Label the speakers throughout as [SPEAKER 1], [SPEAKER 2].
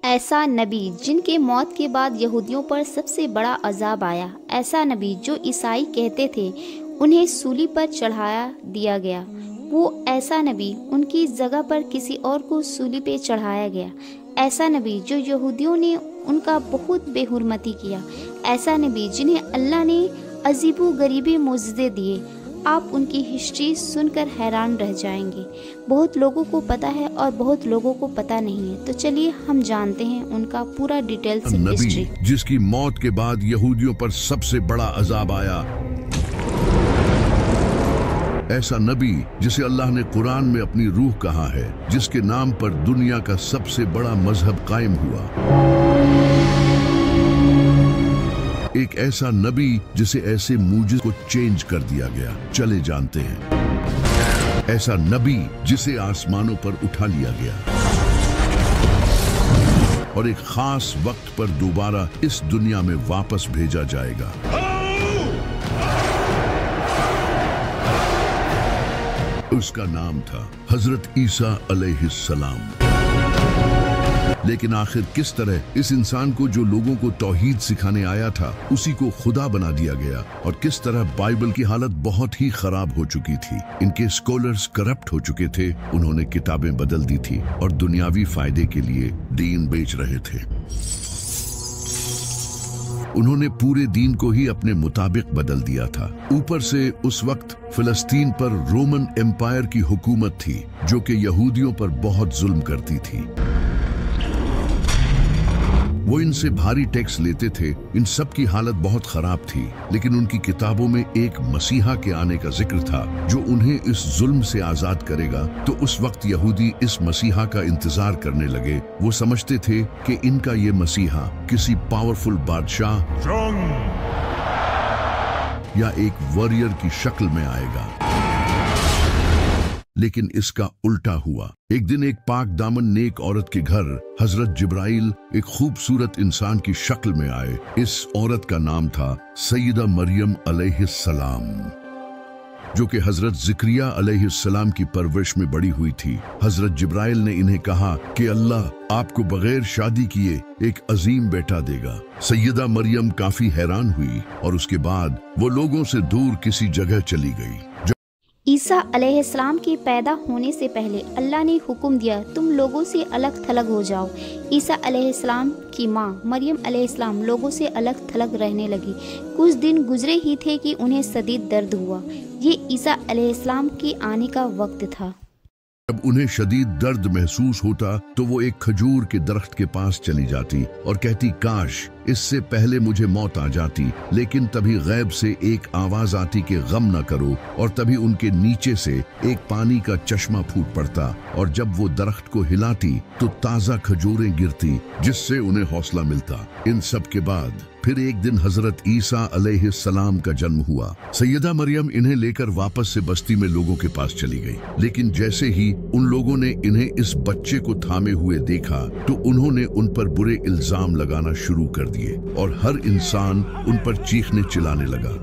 [SPEAKER 1] ऐसा नबी जिनके मौत के बाद यहूदियों पर सबसे बड़ा अजाब आया, ऐसा नबी जो ईसाई कहते थे उन्हें सूली पर चढ़ाया दिया गया, वो ऐसा नबी उनकी जगह पर किसी और को सूली पे चढ़ाया गया, ऐसा नबी जो यहूदियों ने उनका बहुत बेहुरमती किया, ऐसा नबी जिन्हें अल्लाह ने अजीबो गरीबी मोज़िज़े दिए। आप उनकी हिस्ट्री सुनकर हैरान रह जाएंगे। बहुत लोगों को पता है और बहुत लोगों को पता नहीं है, तो चलिए हम जानते हैं उनका पूरा डिटेल से हिस्ट्री।
[SPEAKER 2] जिसकी मौत के बाद यहूदियों पर सबसे बड़ा अजाब आया, ऐसा नबी जिसे अल्लाह ने कुरान में अपनी रूह कहा है, जिसके नाम पर दुनिया का सबसे बड़ा मजहब कायम हुआ। एक ऐसा नबी जिसे ऐसे मूजिज़ को चेंज कर दिया गया। चले जानते हैं। ऐसा नबी जिसे आसमानों पर उठा लिया गया और एक खास वक्त पर दोबारा इस दुनिया में वापस भेजा जाएगा। उसका नाम था हजरत ईसा अलैहिस्सलाम। लेकिन आखिर किस तरह इस इंसान को जो लोगों को तौहीद सिखाने आया था, उसी को खुदा बना दिया गया, और किस तरह बाइबल की हालत बहुत ही खराब हो चुकी थी। इनके स्कॉलर्स करप्ट हो चुके थे, उन्होंने किताबें बदल दी थी और दुनियावी फायदे के लिए दीन बेच रहे थे। उन्होंने पूरे दीन को ही अपने मुताबिक बदल दिया था। ऊपर से उस वक्त फिलिस्तीन पर रोमन एम्पायर की हुकूमत थी, जो कि यहूदियों पर बहुत जुल्म करती थी। वो इनसे भारी टैक्स लेते थे। इन सब की हालत बहुत खराब थी, लेकिन उनकी किताबों में एक मसीहा के आने का जिक्र था जो उन्हें इस जुल्म से आजाद करेगा। तो उस वक्त यहूदी इस मसीहा का इंतजार करने लगे। वो समझते थे कि इनका ये मसीहा किसी पावरफुल बादशाह या एक वॉरियर की शक्ल में आएगा, लेकिन इसका उल्टा हुआ। एक दिन एक पाक दामन नेक औरत के घर हजरत जिब्राइल एक खूबसूरत इंसान की शक्ल में आए। इस औरत का नाम था सैयदा मरियम अलैहिस्सलाम, जो कि हजरत ज़िक्रिया अलैहिस्सलाम की परवरिश में बड़ी हुई थी। हजरत जिब्राइल ने इन्हें कहा कि अल्लाह आपको बगैर शादी किए एक अजीम बेटा देगा। सैयदा मरियम काफी हैरान हुई और उसके बाद वो लोगों से दूर किसी जगह चली गई।
[SPEAKER 1] ईसा अलैहिस्सलाम के पैदा होने से पहले अल्लाह ने हुक्म दिया, तुम लोगों से अलग थलग हो जाओ। ईसा अलैहिस्सलाम की माँ मरियम अलैहिस्सलाम लोगों से अलग थलग रहने लगी। कुछ दिन गुजरे ही थे कि उन्हें शदीद दर्द हुआ। ये ईसा अलैहिस्सलाम के आने का वक्त था।
[SPEAKER 2] जब उन्हें शदीद दर्द महसूस होता तो वो एक खजूर के दरख्त के पास चली जाती और कहती, काश इससे पहले मुझे मौत आ जाती। लेकिन तभी गैब से एक आवाज आती कि गम न करो, और तभी उनके नीचे से एक पानी का चश्मा फूट पड़ता, और जब वो दरख्त को हिलाती तो ताज़ा खजूरें गिरती, जिससे उन्हें हौसला मिलता। इन सब के बाद फिर एक दिन हजरत ईसा अलैहिस्सलाम का जन्म हुआ। सैयदा मरियम इन्हें लेकर वापस से बस्ती में लोगों के पास चली गई, लेकिन जैसे ही उन लोगों ने इन्हें इस बच्चे को थामे हुए देखा तो उन्होंने उन पर बुरे इल्जाम लगाना शुरू कर दिए और हर इंसान उन पर चीखने चिल्लाने लगा।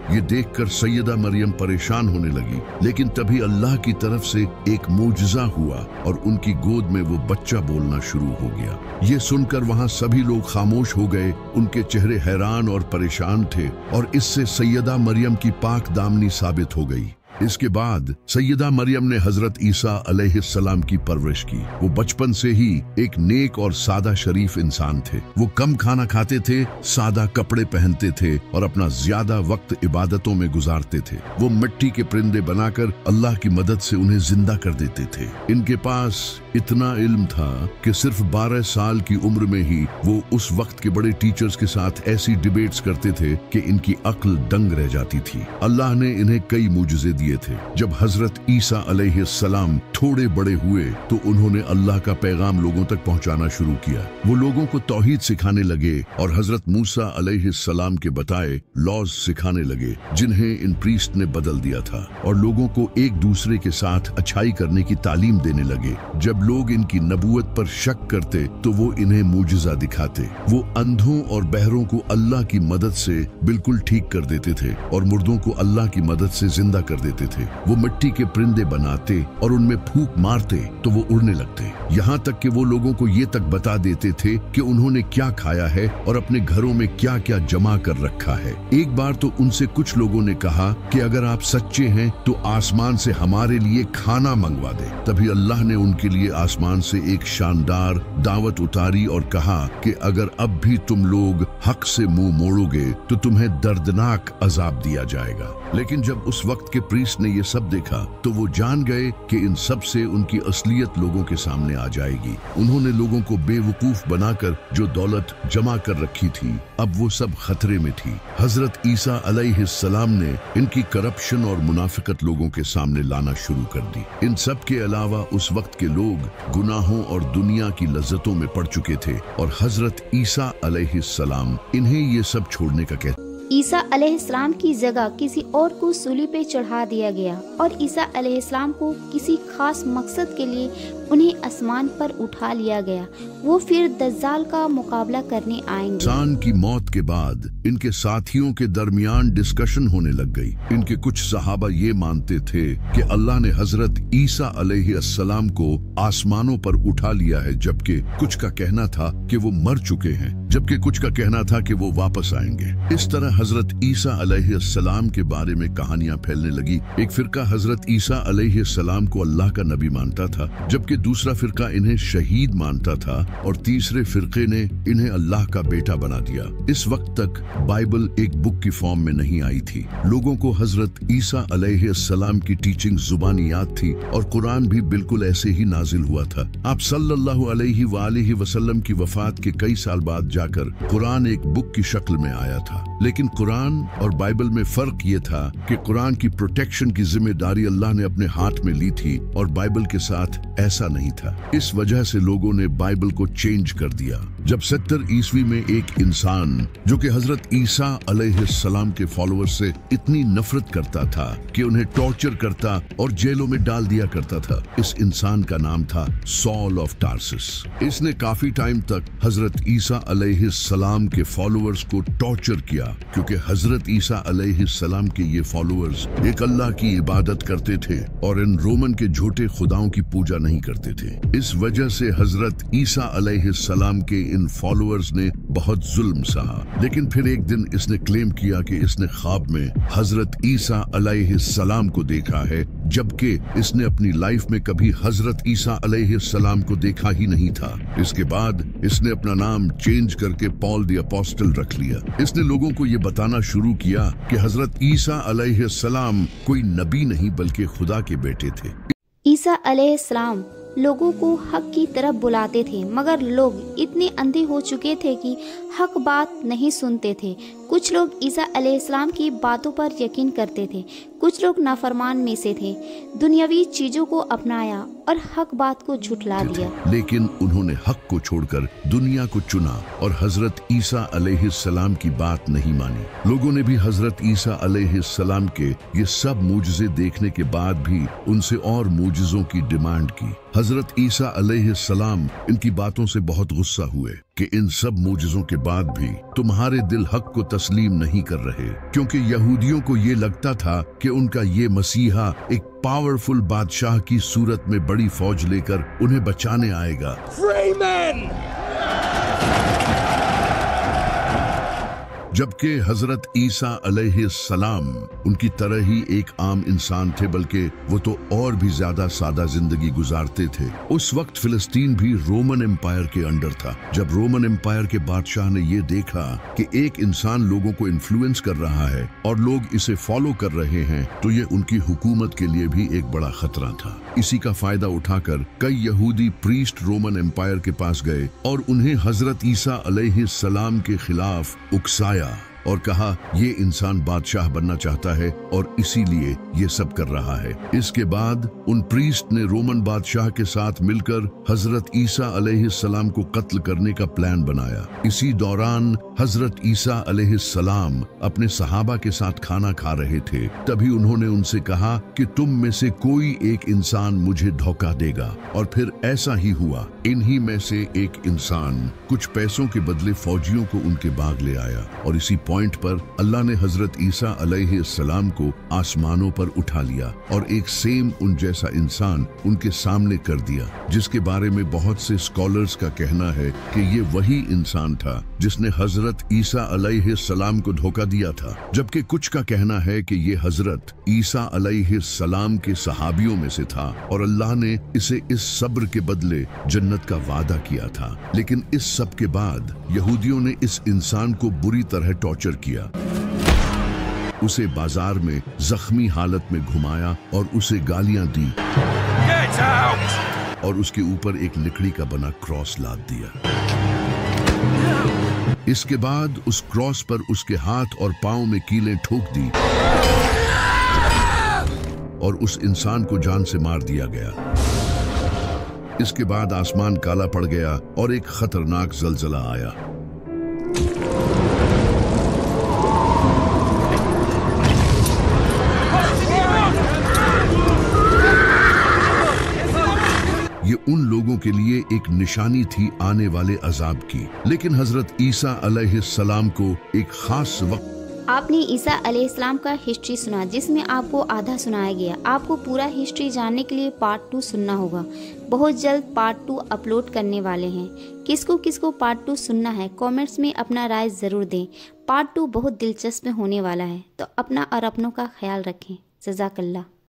[SPEAKER 2] ये देखकर सैयदा मरियम परेशान होने लगी, लेकिन तभी अल्लाह की तरफ से एक मोजज़ा हुआ और उनकी गोद में वो बच्चा बोलना शुरू हो गया। ये सुनकर वहाँ सभी लोग खामोश हो गए। उनके चेहरे हैरान और परेशान थे और इससे सैयदा मरियम की पाक दामनी साबित हो गई। इसके बाद सैयदा मरियम ने हजरत ईसा अलैहिस्सलाम की परवरिश की। वो बचपन से ही एक नेक और सादा शरीफ इंसान थे। वो कम खाना खाते थे, सादा कपड़े पहनते थे और अपना ज्यादा वक्त इबादतों में गुजारते थे। वो मिट्टी के परिंदे बनाकर अल्लाह की मदद से उन्हें जिंदा कर देते थे। इनके पास इतना इल्म था कि सिर्फ 12 साल की उम्र में ही वो उस वक्त के बड़े टीचर्स के साथ ऐसी डिबेट्स करते थे कि इनकी अक्ल दंग रह जाती थी। अल्लाह ने इन्हें कई मुजज़े दिए थे। जब हजरत ईसा अलैहिस्सलाम थोड़े बड़े हुए तो उन्होंने अल्लाह का पैगाम लोगों तक पहुंचाना शुरू किया। वो लोगों को तौहीद सिखाने लगे और हजरत मूसा अलैहिस्सलाम के बताए लॉज सिखाने लगे, जिन्हें इन प्रीस्ट ने बदल दिया था, और लोगों को एक दूसरे के साथ अच्छाई करने की तालीम देने लगे। जब लोग इनकी नबूवत पर शक करते तो वो इन्हें मुजज़ा दिखाते। वो अंधों और बहरों को अल्लाह की मदद से बिल्कुल ठीक कर देते थे और मुर्दों को अल्लाह की मदद से जिंदा कर देते करते थे। वो मिट्टी के परिंदे बनाते और उनमें फूंक मारते तो वो उड़ने लगते। यहाँ तक कि वो लोगों को ये तक बता देते थे कि उन्होंने क्या खाया है और अपने घरों में क्या क्या जमा कर रखा है। एक बार तो उनसे कुछ लोगों ने कहा कि अगर आप सच्चे हैं तो आसमान से हमारे लिए खाना मंगवा दे। तभी अल्लाह ने उनके लिए आसमान से एक शानदार दावत उतारी और कहा कि अगर अब भी तुम लोग हक से मुंह मोड़ोगे तो तुम्हें दर्दनाक अजाब दिया जाएगा। लेकिन जब उस वक्त के प्रीस्ट ने ये सब देखा तो वो जान गए कि इन सब से उनकी असलियत लोगों के सामने आ जाएगी। उन्होंने लोगों को बेवकूफ बनाकर जो दौलत जमा कर रखी थी अब वो सब खतरे में थी। हजरत ईसा अलैहिस्सलाम ने इनकी करप्शन और मुनाफिकत लोगों के सामने लाना शुरू कर दी। इन सब के अलावा उस वक्त के लोग गुनाहों और दुनिया की लज्जतों में पड़ चुके थे और हजरत ईसा अलैहिस्सलाम इन्हें ये सब छोड़ने का कहते।
[SPEAKER 1] ईसा अलैहिस्सलाम की जगह किसी और को सूली पे चढ़ा दिया गया और ईसा अलैहिस्सलाम को किसी खास मकसद के लिए उन्हें आसमान पर उठा लिया गया। वो फिर दज्जाल का मुकाबला करने आएंगे।
[SPEAKER 2] इंसान की मौत के बाद इनके साथियों के दरमियान डिस्कशन होने लग गई। इनके कुछ सहाबा ये मानते थे कि अल्लाह ने हजरत ईसा अलैहिस्सलाम को आसमानों पर उठा लिया है, जबकि कुछ का कहना था कि वो मर चुके हैं, जबकि कुछ का कहना था कि वो वापस आएंगे। इस तरह हजरत ईसा अलैहिस्सलाम के बारे में कहानियां फैलने लगी। एक फिरका हजरत ईसा अलैहिस्सलाम को अल्लाह का नबी मानता था, जबकि दूसरा फिरका इन्हें शहीद मानता था और तीसरे फिरके ने इन्हें अल्लाह का बेटा बना दिया। इस वक्त तक बाइबल एक बुक की फॉर्म में नहीं आई थी। लोगों को हजरत ईसा अलैहिस्सलाम की टीचिंग जुबानी याद थी और कुरान भी बिल्कुल ऐसे ही नाजिल हुआ था। आप सल्लल्लाहु अलैहि वसल्लम की वफात के कई साल बाद जाकर कुरान एक बुक की शक्ल में आया था। लेकिन कुरान और बाइबल में फर्क ये था कि कुरान की प्रोटेक्शन की जिम्मेदारी अल्लाह ने अपने हाथ में ली थी और बाइबल के साथ ऐसा नहीं था। इस वजह से लोगों ने बाइबल को चेंज कर दिया। जब 70 ईस्वी में एक इंसान जो कि हजरत ईसा अलैहिस्सलाम के फॉलोअर्स से इतनी नफरत करता था कि उन्हें टॉर्चर करता और जेलों में डाल दिया करता था, इस इंसान का नाम था सॉल ऑफ टार्सिस। इसने काफी टाइम तक हजरत ईसा अलैहिस्सलाम के फॉलोअर्स को टॉर्चर किया, क्योंकि हजरत ईसा अलैहिस्सलाम के ये फॉलोअर्स एक अल्लाह की इबादत करते थे और इन रोमन के झूठे खुदाओं की पूजा नहीं करते थे। इस वजह से हजरत ईसा अलैहिस्सलाम के इन फॉलोअर्स ने बहुत जुल्म सहा। लेकिन फिर एक दिन इसने क्लेम किया कि इसने ख्वाब में हजरत ईसा अलैहिस्सलाम को देखा है, जबकि इसने अपनी लाइफ में कभी हजरत ईसा अलैहिस्सलाम को देखा ही नहीं था। इसके बाद इसने अपना नाम चेंज करके पॉल द अपोस्टल रख लिया। इसने लोगों को ये बताना शुरू किया कि हजरत ईसा अलैहिस्सलाम कोई नबी नहीं बल्कि खुदा के बेटे थे।
[SPEAKER 1] ईसा अलैहिस्सलाम लोगों को हक की तरफ बुलाते थे, मगर लोग इतने अंधे हो चुके थे कि हक बात नहीं सुनते थे। कुछ लोग ईसा अलैहिस्सलाम की बातों पर यकीन करते थे, कुछ लोग नाफरमान में से थे। दुनियावी चीजों को अपनाया और हक बात को झुठला दिया।
[SPEAKER 2] लेकिन उन्होंने हक को छोड़कर दुनिया को चुना और हजरत ईसा अलैहिस्सलाम की बात नहीं मानी। लोगों ने भी हजरत ईसा अलैहिस्सलाम के ये सब मूजिज़े देखने के बाद भी उनसे और मूजिज़ों की डिमांड की। हजरत ईसा अलैहिस्सलाम इनकी बातों से बहुत गुस्सा हुए कि इन सब मूजिज़ों के बाद भी तुम्हारे दिल हक को तस्लीम नहीं कर रहे, क्योंकि यहूदियों को ये लगता था कि उनका ये मसीहा एक पावरफुल बादशाह की सूरत में बड़ी फौज लेकर उन्हें बचाने आएगा। जबकि हजरत ईसा अलैहिस्सलाम उनकी तरह ही एक आम इंसान थे, बल्कि वो तो और भी ज्यादा सादा जिंदगी गुजारते थे। उस वक्त फिलिस्तीन भी रोमन एम्पायर के अंडर था। जब रोमन एम्पायर के बादशाह ने ये देखा कि एक इंसान लोगों को इन्फ्लुएंस कर रहा है और लोग इसे फॉलो कर रहे हैं, तो ये उनकी हुकूमत के लिए भी एक बड़ा खतरा था। इसी का फायदा उठाकर कई यहूदी प्रीस्ट रोमन एम्पायर के पास गए और उन्हें हजरत ईसा अलैहिस्सलाम के खिलाफ उकसाया और कहा ये इंसान बादशाह बनना चाहता है और इसीलिए ये सब कर रहा है। इसके बाद उन प्रीस्ट ने रोमन बादशाह के साथ मिलकर हजरत ईसा अलैहिस्सलाम को कत्ल करने का प्लान बनाया। इसी दौरान हजरत ईसा अलैहिस्सलाम अपने सहाबा के साथ खाना खा रहे थे। तभी उन्होंने उनसे कहा कि तुम में से कोई एक इंसान मुझे धोखा देगा, और फिर ऐसा ही हुआ। इन्हीं में से एक इंसान कुछ पैसों के बदले फौजियों को उनके बाग ले आया और इसी पॉइंट पर अल्लाह ने हजरत ईसा अलैहिस्सलाम को आसमानों पर उठा लिया और एक सेम उन जैसा इंसान उनके सामने कर दिया, जिसके बारे में बहुत से स्कॉलर्स का कहना है कि ये वही इंसान था जिसने हजरत ईसा अलैहिस्सलाम को धोखा दिया था, जबकि कुछ का कहना है कि ये हजरत ईसा अलैहिस्सलाम के सहाबियों में से था और अल्लाह ने इसे इस सब्र के बदले जन्नत का वादा किया था। लेकिन इस सब के बाद यहूदियों ने इस इंसान को बुरी तरह टॉर्चर किया, उसे बाजार में जख्मी हालत में घुमाया और उसे गालियां दी और उसके ऊपर एक लकड़ी का बना क्रॉस लाद दिया। इसके बाद उस क्रॉस पर उसके हाथ और पांव में कीलें ठोक दी और उस इंसान को जान से मार दिया गया। इसके बाद आसमान काला पड़ गया और एक खतरनाक जलजला आया। ये उन लोगों के लिए एक निशानी थी आने वाले अजाब की, लेकिन हजरत ईसा अलैहिस्सलाम को एक खास वक्त।
[SPEAKER 1] आपने ईसा अलैहिस्सलाम का हिस्ट्री सुना, जिसमें आपको आधा सुनाया गया। आपको पूरा हिस्ट्री जानने के लिए पार्ट 2 सुनना होगा। बहुत जल्द पार्ट 2 अपलोड करने वाले हैं। किसको किसको पार्ट 2 सुनना है, कमेंट्स में अपना राय ज़रूर दें। पार्ट 2 बहुत दिलचस्प होने वाला है, तो अपना और अपनों का ख्याल रखें। जज़ाकल्लाह।